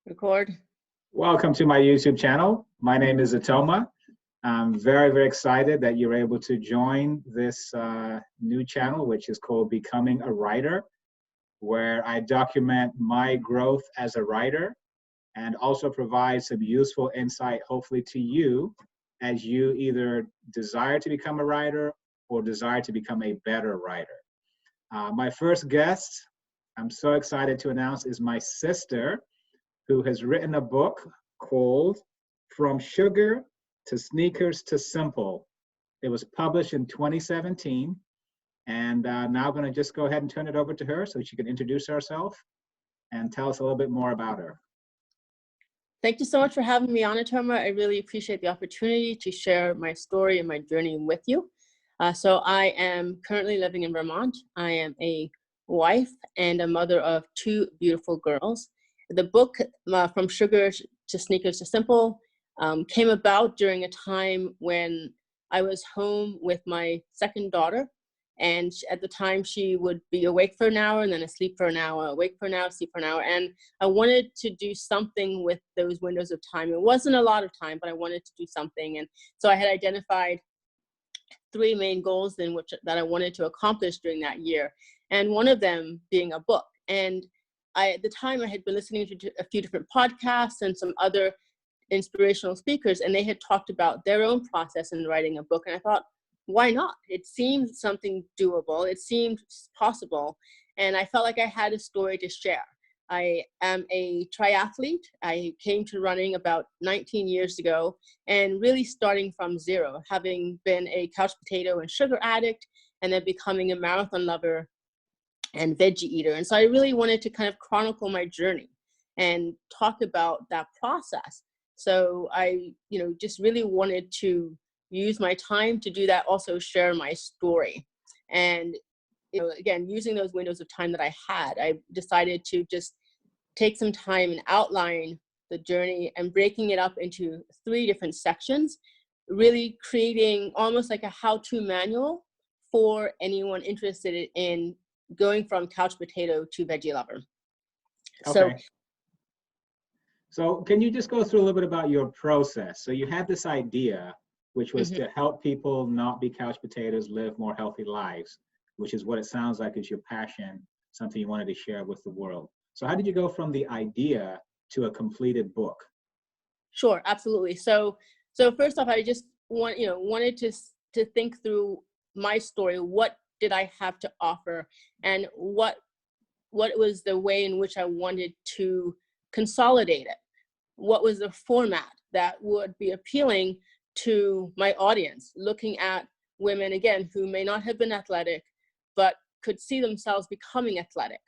Record. Welcome to my YouTube channel. My name is Atoma. I'm very excited that you're able to join this new channel, which is called Becoming a Writer, where I document my growth as a writer and also provide some useful insight, hopefully to you, as you either desire to become a writer or desire to become a better writer. My first guest, I'm so excited to announce, is my sister, who has written a book called From Sugar to Sneakers to Simple. It was published in 2017. And now I'm going to just go ahead and turn it over to her so she can introduce herself and tell us a little bit more about her. Thank you so much for having me on, Atoma. I really appreciate the opportunity to share my story and my journey with you. So I am currently living in Vermont. I am a wife and a mother of two beautiful girls. The book, From Sugar to Sneakers to Simple, came about during a time when I was home with my second daughter. And at the time, she would be awake for an hour and then asleep for an hour, awake for an hour, sleep for an hour. And I wanted to do something with those windows of time. It wasn't a lot of time, but I wanted to do something. And so I had identified three main goals that I wanted to accomplish during that year. And one of them being a book. And at the time, I had been listening to a few different podcasts and some other inspirational speakers, and they had talked about their own process in writing a book. And I thought, why not? It seemed something doable. It seemed possible. And I felt like I had a story to share. I am a triathlete. I came to running about 19 years ago and really starting from zero, having been a couch potato and sugar addict, and then becoming a marathon lover and veggie eater. And so I really wanted to kind of chronicle my journey and talk about that process. So I, just really wanted to use my time to do that, also share my story. And, again, using those windows of time that I had, I decided to just take some time and outline the journey and breaking it up into three different sections, really creating almost like a how-to manual for anyone interested in going from couch potato to veggie lover. Okay. So can you just go through a little bit about your process? So you had this idea, which was to help people not be couch potatoes, live more healthy lives, which is what it sounds like is your passion, something you wanted to share with the world. So how did you go from the idea to a completed book? Sure, absolutely. So first off, I just wanted to think through my story. What did I have to offer, and what was the way in which I wanted to consolidate it? What was the format that would be appealing to my audience, looking at women, again, who may not have been athletic, but could see themselves becoming athletic.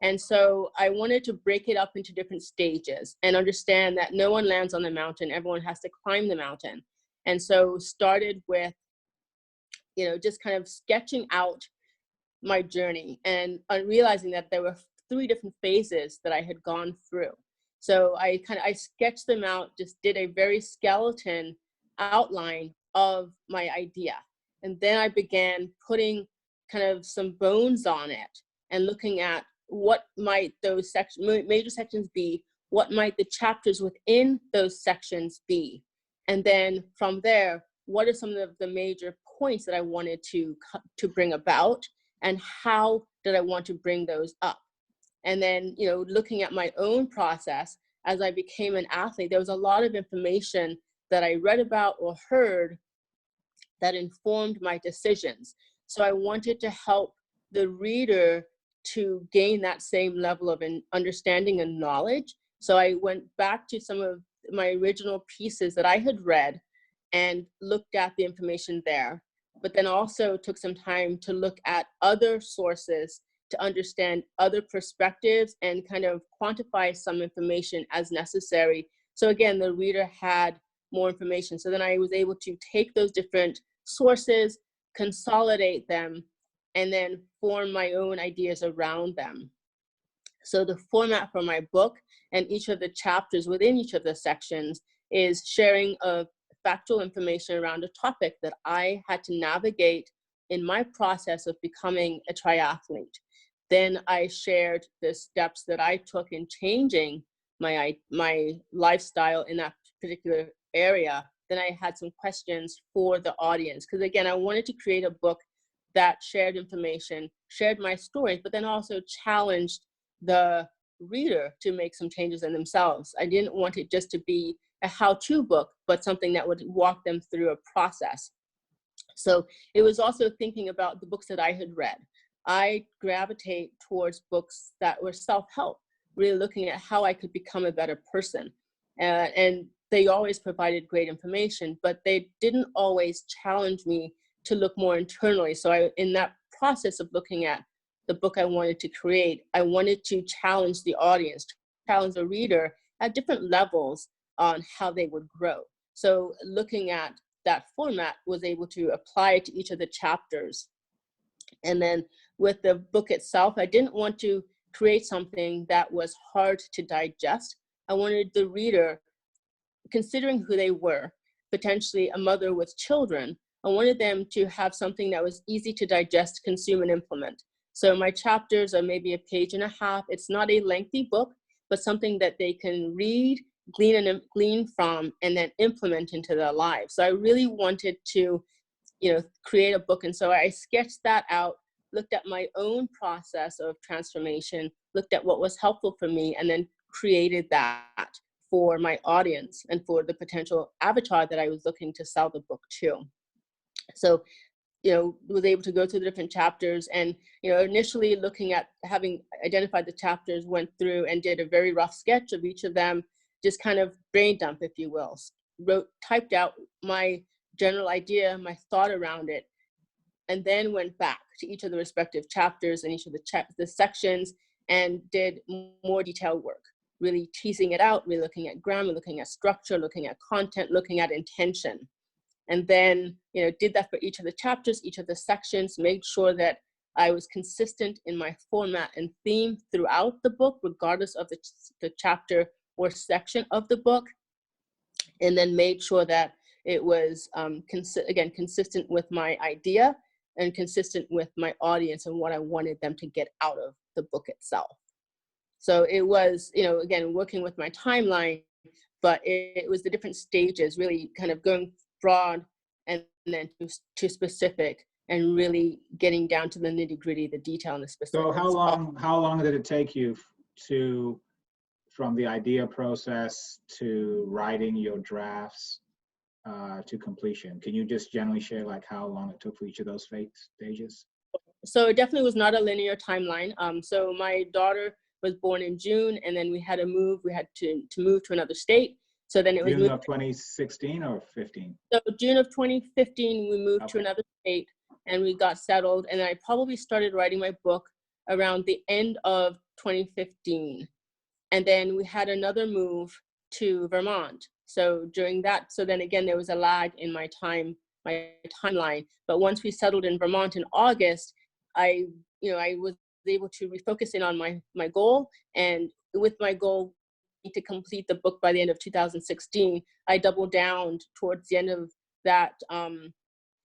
And so I wanted to break it up into different stages and understand that no one lands on the mountain, everyone has to climb the mountain. And so started with, just kind of sketching out my journey and realizing that there were three different phases that I had gone through. So I sketched them out, just did a very skeleton outline of my idea. And then I began putting kind of some bones on it and looking at what might those major sections be, what might the chapters within those sections be. And then from there, what are some of the major points that I wanted to bring about, and how did I want to bring those up? And then, looking at my own process as I became an athlete, there was a lot of information that I read about or heard that informed my decisions. So I wanted to help the reader to gain that same level of understanding and knowledge. So I went back to some of my original pieces that I had read and looked at the information there, but then also took some time to look at other sources to understand other perspectives and kind of quantify some information as necessary. So again, the reader had more information. So then I was able to take those different sources, consolidate them, and then form my own ideas around them. So the format for my book and each of the chapters within each of the sections is sharing of factual information around a topic that I had to navigate in my process of becoming a triathlete. Then I shared the steps that I took in changing my lifestyle in that particular area, then I had some questions for the audience. Because again, I wanted to create a book that shared information, shared my stories, but then also challenged the reader to make some changes in themselves. I didn't want it just to be a how-to book, but something that would walk them through a process. So it was also thinking about the books that I had read. I gravitate towards books that were self-help, really looking at how I could become a better person. And they always provided great information, but they didn't always challenge me to look more internally. So in that process of looking at the book I wanted to create, I wanted to challenge the audience, challenge the reader at different levels on how they would grow. So looking at that format, was able to apply it to each of the chapters. And then with the book itself, I didn't want to create something that was hard to digest. I wanted the reader, considering who they were, potentially a mother with children, I wanted them to have something that was easy to digest, consume, and implement. So my chapters are maybe a page and a half. It's not a lengthy book, but something that they can read, glean from, and then implement into their lives. So I really wanted to, create a book. And so I sketched that out, looked at my own process of transformation, looked at what was helpful for me, and then created that for my audience and for the potential avatar that I was looking to sell the book to. So, was able to go through the different chapters, and, initially looking at having identified the chapters, went through and did a very rough sketch of each of them, just kind of brain dump, if you will, typed out my general idea, my thought around it, and then went back to each of the respective chapters and each of the sections and did more detailed work, really teasing it out, really looking at grammar, looking at structure, looking at content, looking at intention. And then, did that for each of the chapters, each of the sections, made sure that I was consistent in my format and theme throughout the book, regardless of the chapter or section of the book. And then made sure that it was, consistent with my idea and consistent with my audience and what I wanted them to get out of the book itself. So it was, again, working with my timeline, but it was the different stages, really kind of going broad and then to specific, and really getting down to the nitty-gritty, the detail and the specifics. So how long did it take you from the idea process to writing your drafts to completion? Can you just generally share like how long it took for each of those stages? So it definitely was not a linear timeline. So my daughter was born in June, and then we had to move. We had to move to another state. So then it was June of 2016 or 15? So June of 2015, we moved to another state and we got settled. And I probably started writing my book around the end of 2015. And then we had another move to Vermont. So during that, so then again, there was a lag in my timeline. But once we settled in Vermont in August, I was able to refocus in on my goal. And with my goal to complete the book by the end of 2016, I doubled down towards the end of that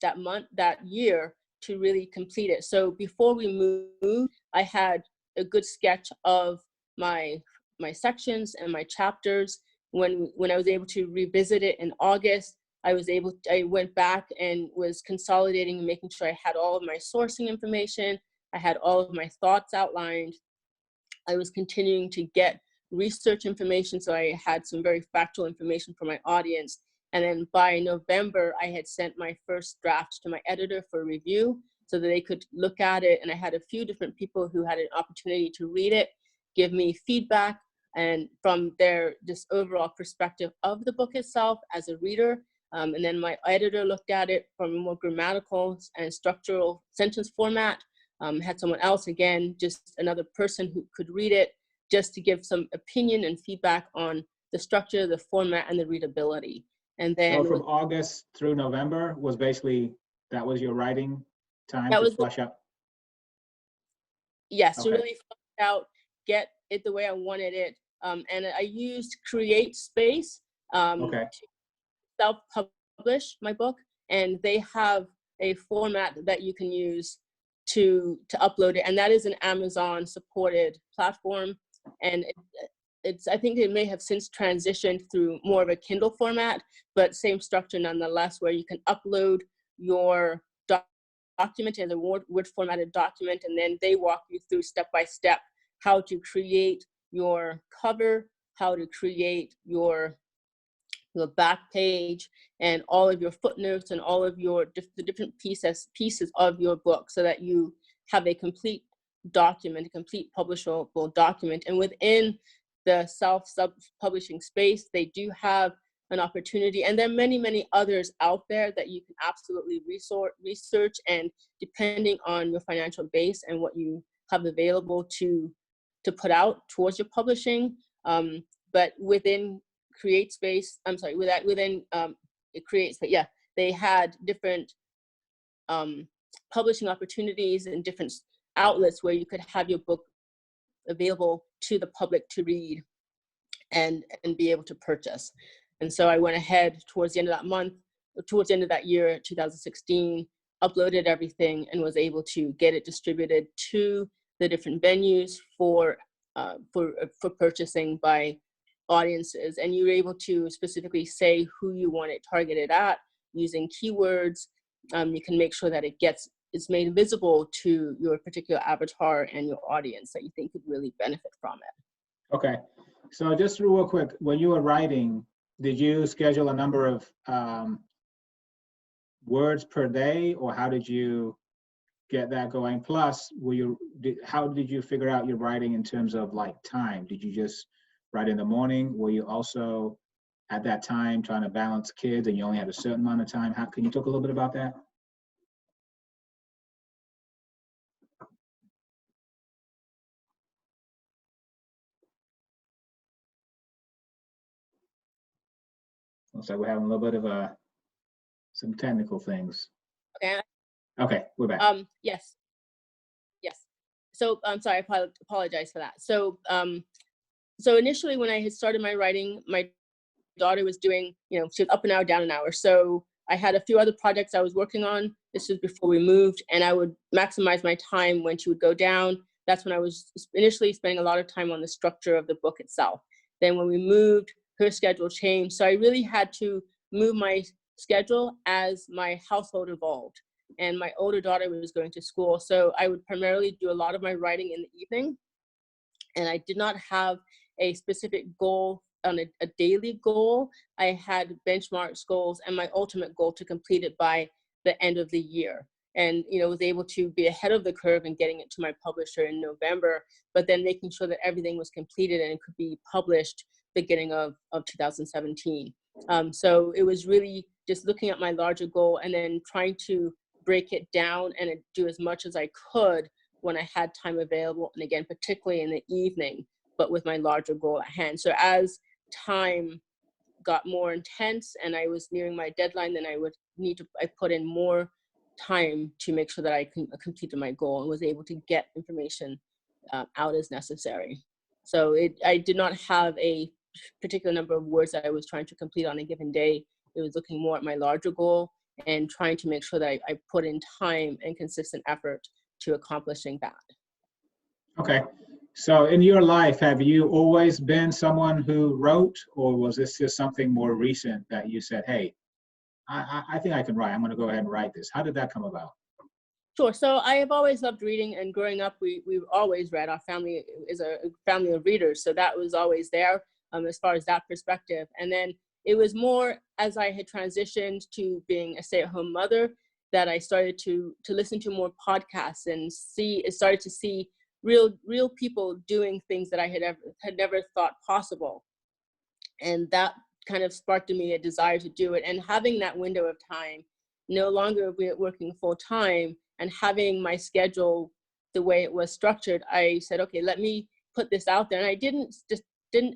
that year to really complete it. So before we moved, I had a good sketch of my sections and my chapters. When I was able to revisit it in August, I went back and was consolidating and making sure I had all of my sourcing information. I had all of my thoughts outlined. I was continuing to get research information, so I had some very factual information for my audience. And then by November, I had sent my first draft to my editor for review so that they could look at it. And I had a few different people who had an opportunity to read it, give me feedback, and from their just overall perspective of the book itself as a reader. And then my editor looked at it from a more grammatical and structural sentence format. Had someone else, again, just another person who could read it, just to give some opinion and feedback on the structure, the format, and the readability. And then so from August through November was basically, that was your writing time to flush out? Yes, to really flush out, get it the way I wanted it. And I used Create Space to self-publish my book, and they have a format that you can use to upload it, and that is an Amazon supported platform. And I think it may have since transitioned through more of a Kindle format, but same structure nonetheless, where you can upload your document as a Word formatted document, and then they walk you through step by step how to create your cover, how to create your back page, and all of your footnotes and all of your the different pieces of your book, so that you have a complete document, a complete publishable document. And within the self-publishing space, they do have an opportunity, and there are many, many others out there that you can absolutely research, and depending on your financial base and what you have available to put out towards your publishing. But within CreateSpace, they had different publishing opportunities and different outlets where you could have your book available to the public to read and be able to purchase. And so I went ahead towards the end of that year, 2016, uploaded everything and was able to get it distributed to the different venues for purchasing by audiences. And you were able to specifically say who you want it targeted at using keywords. You can make sure that it's made visible to your particular avatar and your audience that you think could really benefit from it. Okay, so just real quick, when you were writing, did you schedule a number of words per day, or how did you get that going? Plus, how did you figure out your writing in terms of like time? Did you just write in the morning? Were you also at that time trying to balance kids and you only had a certain amount of time? Can you talk a little bit about that? Looks like we're having a little bit of some technical things. Okay. Okay, we're back. Yes. So I'm sorry, I apologize for that. So initially when I had started my writing, my daughter was doing, she was up an hour, down an hour. So I had a few other projects I was working on. This was before we moved, and I would maximize my time when she would go down. That's when I was initially spending a lot of time on the structure of the book itself. Then when we moved, her schedule changed. So I really had to move my schedule as my household evolved. And my older daughter was going to school. So I would primarily do a lot of my writing in the evening. And I did not have a specific goal on a daily goal. I had benchmark goals and my ultimate goal to complete it by the end of the year. And, was able to be ahead of the curve and getting it to my publisher in November, but then making sure that everything was completed and it could be published beginning of 2017. So it was really just looking at my larger goal and then trying to break it down and do as much as I could when I had time available. And again, particularly in the evening, but with my larger goal at hand. So as time got more intense and I was nearing my deadline, then I put in more time to make sure that I completed my goal and was able to get information out as necessary. So I did not have a particular number of words that I was trying to complete on a given day. It was looking more at my larger goal and trying to make sure that I put in time and consistent effort to accomplishing that. Okay. So in your life, have you always been someone who wrote, or was this just something more recent that you said, hey, I think I can write. I'm going to go ahead and write this. How did that come about? Sure. So I have always loved reading, and growing up, we've always read. Our family is a family of readers, so that was always there as far as that perspective. And then it was more as I had transitioned to being a stay-at-home mother that I started to listen to more podcasts and started to see real people doing things that I had never thought possible, and that kind of sparked in me a desire to do it. And having that window of time, no longer working full time and having my schedule the way it was structured, I said, okay, let me put this out there. And I didn't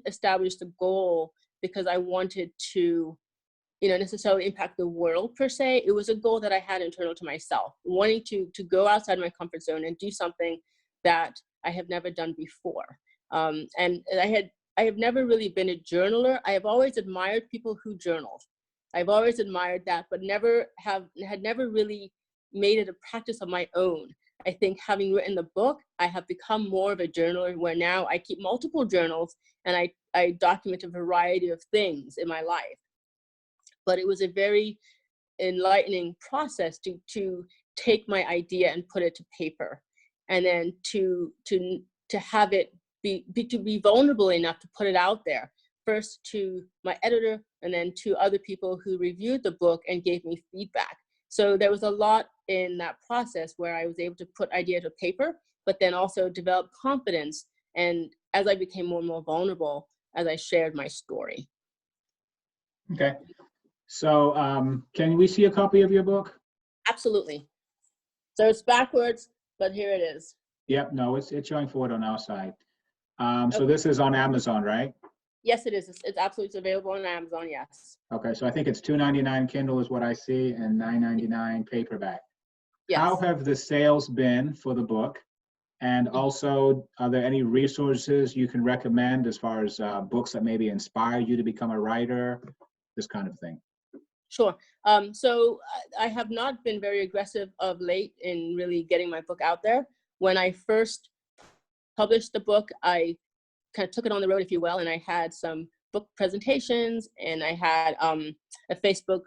establish the goal because I wanted to, necessarily impact the world per se. It was a goal that I had internal to myself, wanting to go outside my comfort zone and do something that I have never done before. And I have never really been a journaler. I have always admired people who journaled. I've always admired that, but had never really made it a practice of my own. I think having written the book, I have become more of a journaler where now I keep multiple journals and I document a variety of things in my life. But it was a very enlightening process to take my idea and put it to paper, and then to have it be vulnerable enough to put it out there, first to my editor and then to other people who reviewed the book and gave me feedback. So there was a lot in that process where I was able to put idea to paper, but then also develop confidence, and as I became more and more vulnerable as I shared my story. Okay. So can we see a copy of your book? Absolutely. So it's backwards, but here it is. Yep, no, it's showing forward on our side. So Okay. this is on Amazon, right? Yes, it is. It's absolutely available on Amazon, yes. Okay, so I think it's $2.99 Kindle is what I see, and $9.99 paperback. Yes. How have the sales been for the book? And also, are there any resources you can recommend as far as books that maybe inspired you to become a writer, this kind of thing? Sure. So I have not been very aggressive of late in really getting my book out there. When I first published the book, I kind of took it on the road, if you will, and I had some book presentations, and I had a Facebook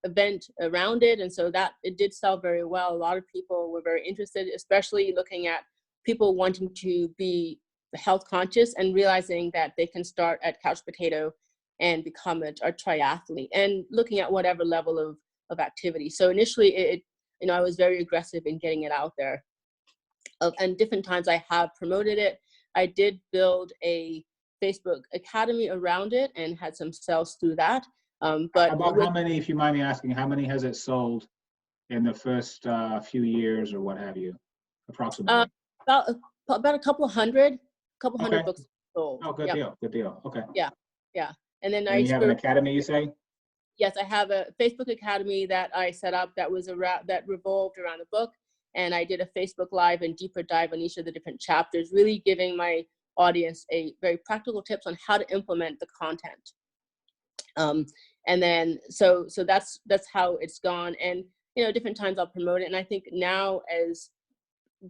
event around it, and so that it did sell very well. A lot of people were very interested, especially looking at people wanting to be health conscious and realizing that they can start at couch potato and become a triathlete, and looking at whatever level of activity. So initially, I was very aggressive in getting it out there. And different times I have promoted it. I did build a Facebook Academy around it and had some sales through that. But about how many, if you mind me asking, how many has it sold in the first few years or what have you, approximately? About a couple hundred Okay. books sold. Oh, good Yep. deal, good deal. Okay. Yeah. And then And you have an academy, you say? Yes, I have a Facebook Academy that I set up that revolved around the book. And I did a Facebook Live and deeper dive on each of the different chapters, really giving my audience a very practical tips on how to implement the content. And then so that's how it's gone. And different times I'll promote it. And I think now, as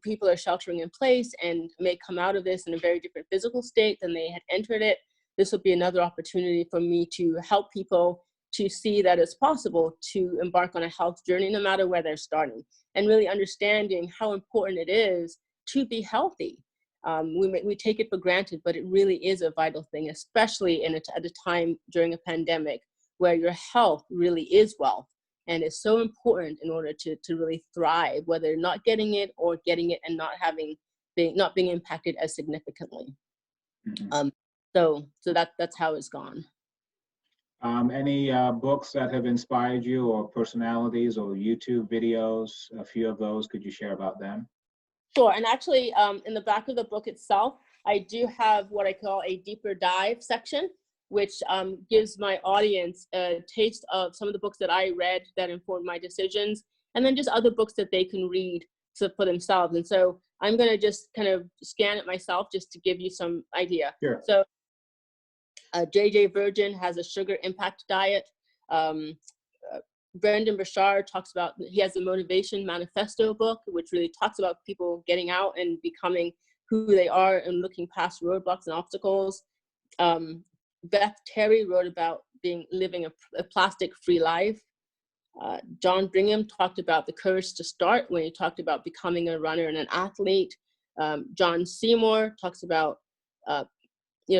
people are sheltering in place and may come out of this in a very different physical state than they had entered it, this will be another opportunity for me to help people to see that it's possible to embark on a health journey, no matter where they're starting, and really understanding how important it is to be healthy. We take it for granted, but it really is a vital thing, especially at a time during a pandemic where your health really is wealth, and it's so important in order to really thrive, whether not getting it or getting it and not being impacted as significantly. Mm-hmm. So that's how it's gone. Any books that have inspired you, or personalities, or YouTube videos? A few of those, could you share about them? Sure, and actually, in the back of the book itself, I do have what I call a deeper dive section, which gives my audience a taste of some of the books that I read that informed my decisions, and then just other books that they can read for themselves. And so I'm going to just kind of scan it myself just to give you some idea. Sure. So J.J. Virgin has a sugar impact diet. Brendon Burchard he has a motivation manifesto book, which really talks about people getting out and becoming who they are and looking past roadblocks and obstacles. Beth Terry wrote about living a plastic-free life. John Brigham talked about the courage to start when he talked about becoming a runner and an athlete. John Seymour talks about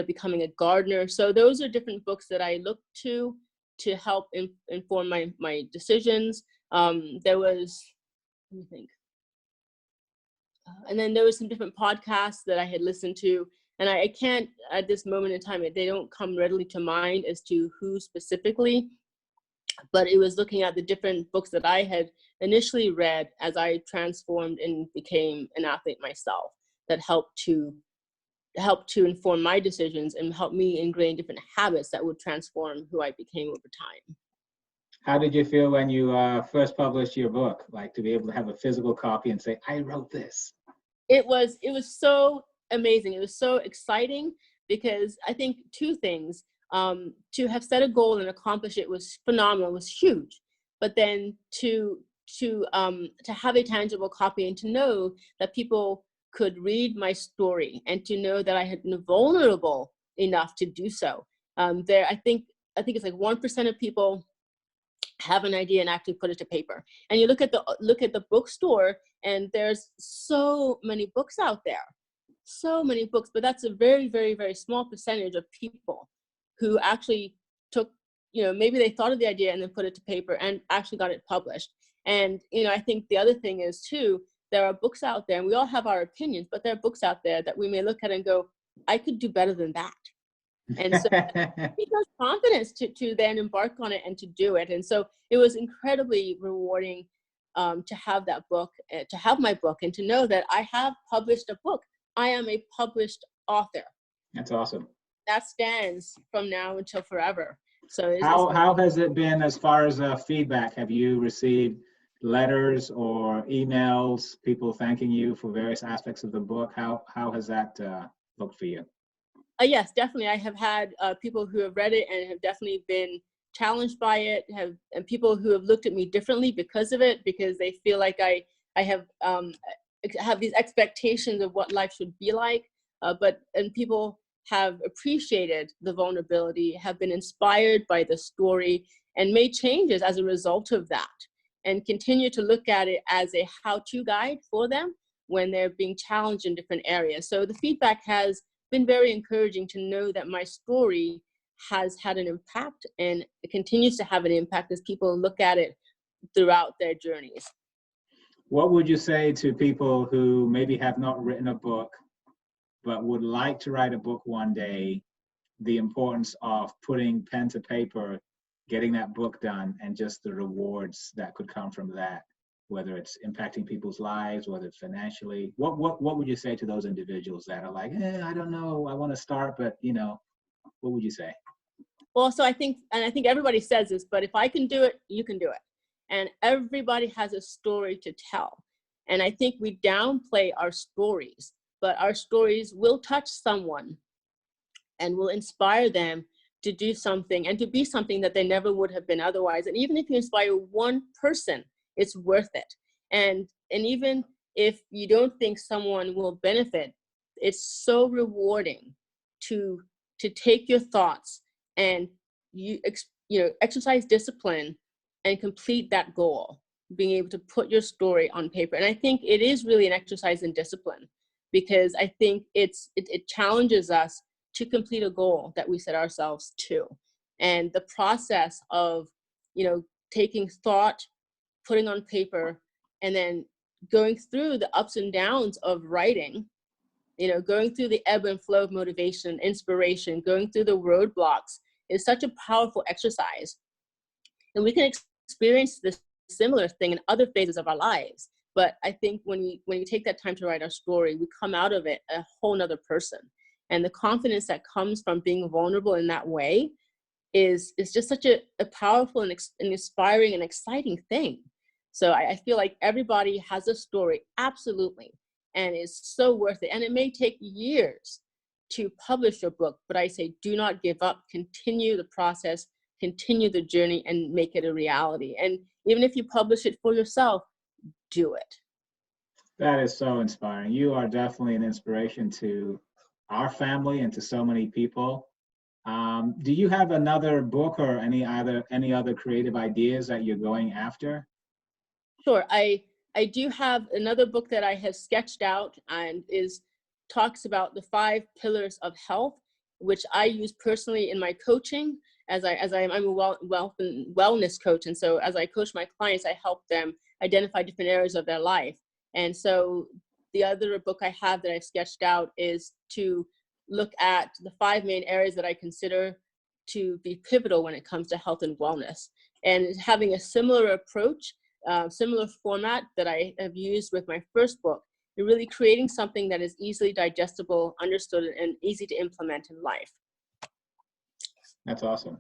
becoming a gardener. So those are different books that I look to help inform my decisions. There was, let me think. And then there was some different podcasts that I had listened to, and I can't, at this moment in time, they don't come readily to mind as to who specifically, but it was looking at the different books that I had initially read as I transformed and became an athlete myself, that helped to inform my decisions and help me ingrain different habits that would transform who I became over time. How did you feel when you first published your book? Like, to be able to have a physical copy and say, I wrote this? It was so amazing. It was so exciting, because I think two things. To have set a goal and accomplish it was phenomenal, it was huge. But then to have a tangible copy and to know that people could read my story, and to know that I had been vulnerable enough to do so. I think it's like 1% of people have an idea and actually put it to paper. And you look at the bookstore, and there's so many books out there, so many books, but that's a very, very, very small percentage of people who actually took, maybe they thought of the idea and then put it to paper and actually got it published. And, I think the other thing is too, there are books out there, and we all have our opinions, but there are books out there that we may look at and go, I could do better than that. And so it gives us confidence to then embark on it and to do it. And so it was incredibly rewarding to have that book, to have my book, and to know that I have published a book. I am a published author. That's awesome. That stands from now until forever. So how has it been as far as feedback? Have you received letters or emails, people thanking you for various aspects of the book? How has that looked for you? Yes, definitely. I have had people who have read it and have definitely been challenged by it, and people who have looked at me differently because of it, because they feel like I have these expectations of what life should be like, and people have appreciated the vulnerability, have been inspired by the story, and made changes as a result of that, and continue to look at it as a how-to guide for them when they're being challenged in different areas. So the feedback has been very encouraging to know that my story has had an impact, and it continues to have an impact as people look at it throughout their journeys. What would you say to people who maybe have not written a book but would like to write a book one day, the importance of putting pen to paper, getting that book done, and just the rewards that could come from that, whether it's impacting people's lives, whether it's financially? What would you say to those individuals that are like, I don't know, I want to start, but what would you say? Well, so I think everybody says this, but if I can do it, you can do it. And everybody has a story to tell. And I think we downplay our stories, but our stories will touch someone and will inspire them to do something and to be something that they never would have been otherwise. And even if you inspire one person, it's worth it. And even if you don't think someone will benefit, it's so rewarding to take your thoughts and exercise discipline and complete that goal, being able to put your story on paper. And I think it is really an exercise in discipline, because I think it challenges us to complete a goal that we set ourselves to. And the process of, taking thought, putting on paper, and then going through the ups and downs of writing, going through the ebb and flow of motivation, inspiration, going through the roadblocks is such a powerful exercise. And we can experience this similar thing in other phases of our lives. But I think when you take that time to write our story, we come out of it a whole nother person. And the confidence that comes from being vulnerable in that way is just such a powerful and inspiring and exciting thing. So I feel like everybody has a story, absolutely, and it's so worth it. And it may take years to publish your book, but I say do not give up, continue the process, continue the journey, and make it a reality. And even if you publish it for yourself, do it. That is so inspiring. You are definitely an inspiration to our family and to so many people. Do you have another book or any other creative ideas that you're going after? Sure. I do have another book that I have sketched out, and talks about the 5 pillars of health, which I use personally in my coaching, I'm a wellness coach. And so as I coach my clients, I help them identify different areas of their life. And so the other book I have that I've sketched out is to look at the 5 main areas that I consider to be pivotal when it comes to health and wellness, and having a similar approach, similar format that I have used with my first book. You're really creating something that is easily digestible, understood, and easy to implement in life. That's awesome.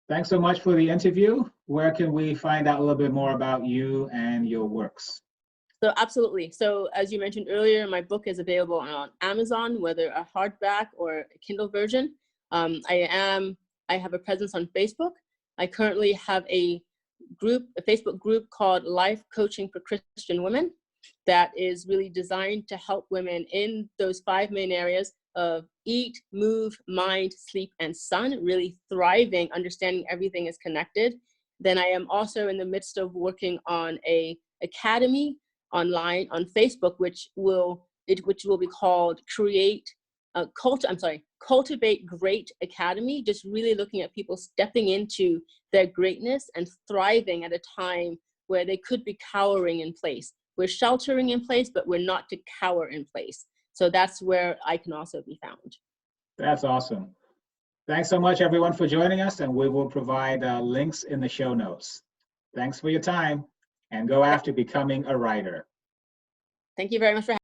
Thanks so much for the interview. Where can we find out a little bit more about you and your works? So absolutely. So as you mentioned earlier, my book is available on Amazon, whether a hardback or a Kindle version. I have a presence on Facebook. I currently have a Facebook group called Life Coaching for Christian Women that is really designed to help women in those 5 main areas of eat, move, mind, sleep, and sun, really thriving, understanding everything is connected. Then I am also in the midst of working on a academy online on Facebook, which will be called Cultivate Great Academy, just really looking at people stepping into their greatness and thriving at a time where they could be cowering in place. We're sheltering in place, but we're not to cower in place. So that's where I can also be found. That's awesome. Thanks so much, everyone, for joining us, and we will provide links in the show notes. Thanks for your time, and go after becoming a writer. Thank you very much for having me.